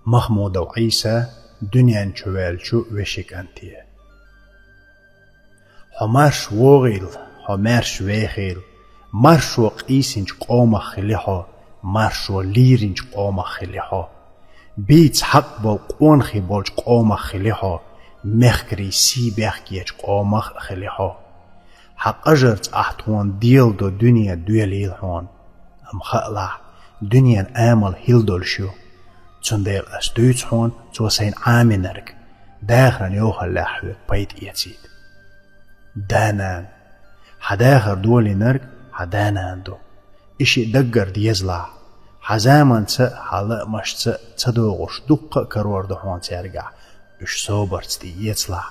محمود وعيسى دنيا شوالشو وشك أنتي حمارش وغيل حمارش ويخيل مرشو قيسنج قوم خليحو مرشو ليرنج قوم خليحو بيتس حق بول قونخي بولج قوم خليحو مخكري سي بيخكيج قوم خليحو حق أجرت أحتوان ديل دو دنيا دويليل هون أم خألا دنيا آمل هيل دولشو تنديل أستويت هون توسين عامنرك داخرا يوخل لاحوك بيت إيتسيد دانان حداخر دولي نرك حدانان دو إشي دقر ديزلا حزامان تسا حالا مش تسا تدوغش دقا كرور دهوان تيرقع إش صوبرت دي يتسلا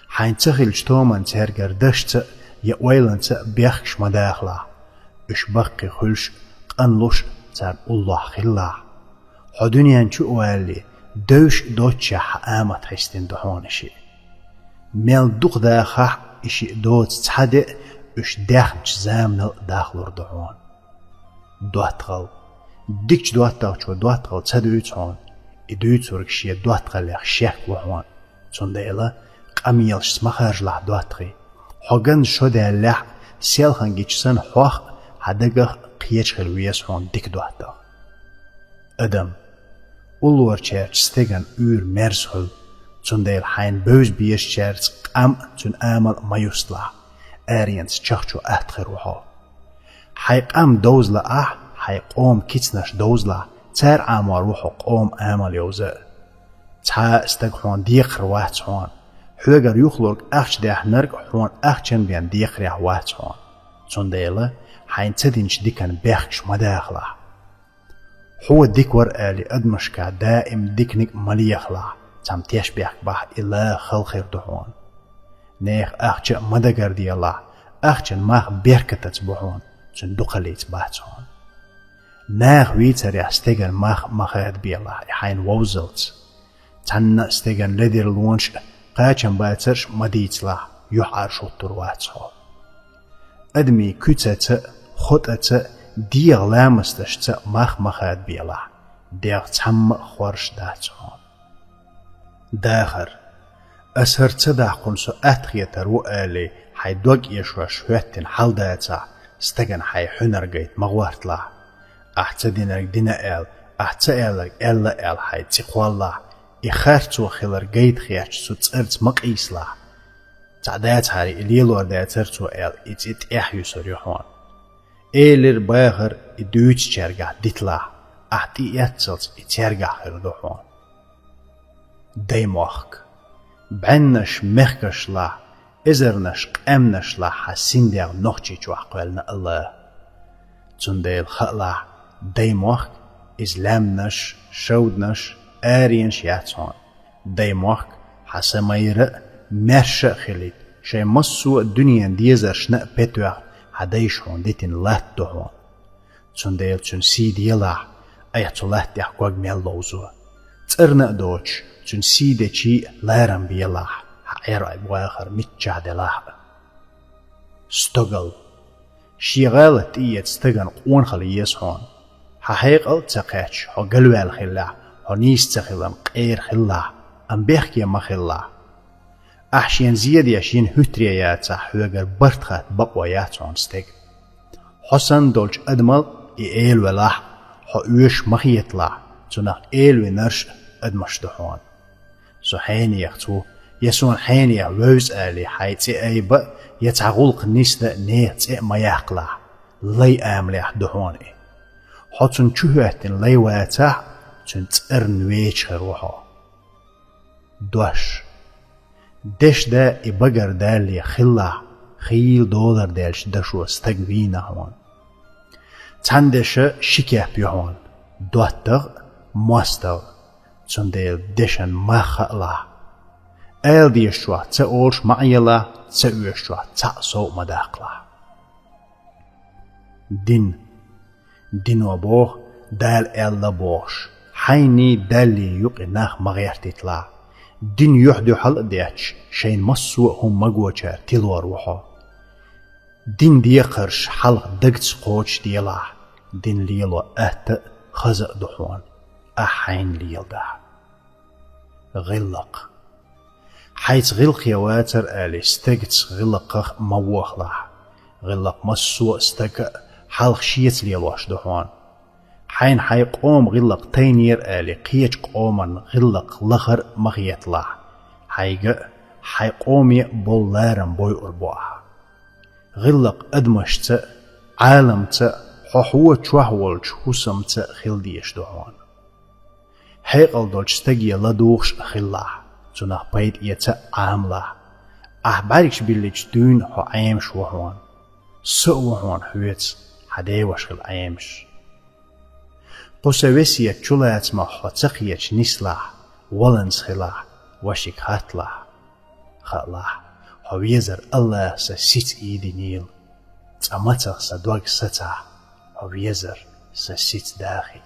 حين تخيل جتومان تيرقر دشت يأويلن تسا بيخش مداخلا إش بقي خلش قنلوش تار الله خلا حدنيان چو أولي دوش دوتشا حقامت حيستين دهوانشي ميل دوغ داخح إشي دوت تحدق إش داخمش زامنل داخلور دهوان دواتغل ديكش دواتغل چو دواتغل تدويت هون إدويت ورقشي دواتغل يخ شيخ وحوان چون دايلا قميلش سمخارج لح دواتغي حقن شده لح سيلخن جيشسن حوخ حدقه قيش خلويس هون ديك دواتغل أدم أولور چرچ ستگن أور مرزهل چون دايل حين بوز بيش چرچ قم چون آمل ميوستلا آرينس چخچو أتخروها حي قم دوزلا حي قوم كيتنش دوزلا تار عمار روحو قوم آمل يوزا تا استقحوان ديقر واحد هون حوغر يخلوك أخش ديح نرق حوان أخشن بيان ديقر يح واحد هون چون دايلا حين تدينش ديكن بيخش مداخلا هو ديكور آلي أدمشكا دائم ديكنك مليخلا تم تيشبيح بح إلا خلخير دهوان نيخ أخش مدقر دي الله أخشن ماخ بيركتت بحوان چون دقليت بحثون ناخ ويتر يستيغن ماخ مخيط بي الله يحين ووزلت تن استيغن لدير لونش قاچن باترش مديت له يحار شطر واتسو أدمي كتت خطت ديغ لامستشت ماخ مخيط بي الله ديغ تم خورش داتون داخر أسهر تدع قنسو أتخيت رؤالي حي دوغ يشوى شويتين حال داتا استغن حي حنر جيت مغوارت لا أحتدينك دينا أحتالك إلا حي تقوال لا إخارتو خلر جيت خياتش سو تسرت مقيس لا تعدات هاري إليلور داترتو إت إحيو سريحوان إيلر باغر إدويتش جرگا ديت لا أحتي يتسلت إتيرگا خردوحوان ديموخك بعنش مخكش لا إزرنش قامنش لا حسين ديغ نوخشي جوحقوالنا الله تنديل خلا ديموخك إزلامنش شودنش آرينش ياتون ديموخك حسمير مرش خليت شي مصو الدنيا ديزرش نق بيتوغ حديش هون ديتين لات دوهون تنديل تن سيدي لا أيتو لات يحقوغ ميل لوزو ترنق دوش چون سيدي چي لارم بيلا حير واخر متجاد لاح استقل شيغالت إيت استغن قون خليس هون حقيقل تقاتش هو قلوال خلا هو نيس تخلم قير خلا أم بيحكي ما خلا أحشين زياد يشين هترياتا حوغر برتخات بقوياتون استق حسن دولج أدمل إيل ولاح هو اوش مخيطلا تنخ إيل ونرش أدمش دهون سو حين يختو يسون حين يعوز آلي حيتي أيبا يتعغلق نيستا نيت ما يحقلا لي آمليح دهوني حتن چوهاتن لي واتح چون تقرن ويش روحا دوش دش دا إبقر دالي خلا خيل دولار دالش دشو استقوين هون تندش شكيه بيهون دواتغ ماستغ چون ديل دشن ما خلا آل ديشوا تأولش معيلا تأويشوا تأسو مداقلا دين وبوخ دال آل بوش حيني دالي يقي ناخ مغيرتتلا دين يحدو حل ديتش شين مصو هم مقوشار تلو روحو دين ديقرش حلق دقت قوش ديلا دين ليلو أهت خزق دحوان أحين ليل ده غلق حيث غلق يواتر آلي استقت غلق موخلح غلق مسو استق حلق شيت ليلوش دحوان حين حي قوم غلق تينير آلي قيج قوما غلق لغر مغيطلح حي قومي بولارن بوي أربوح غلق أدمشت عالمت حوه تشوهولج حسمت خلديش دحوان هيقل دولشتگي لدوخش خلاح تنه بيت يتا عامله باركش بيلج دون هو عيمش وهوان سوهوان هويت حدي وشغل عيمش قسوسية جلات ما حتقيش نسلاح ولنس خلاح وشك هاتلاح خلاح هو يزر الله سسيت ايدي نيل تأمتغ سدوغ ستح هو يزر سسيت داخل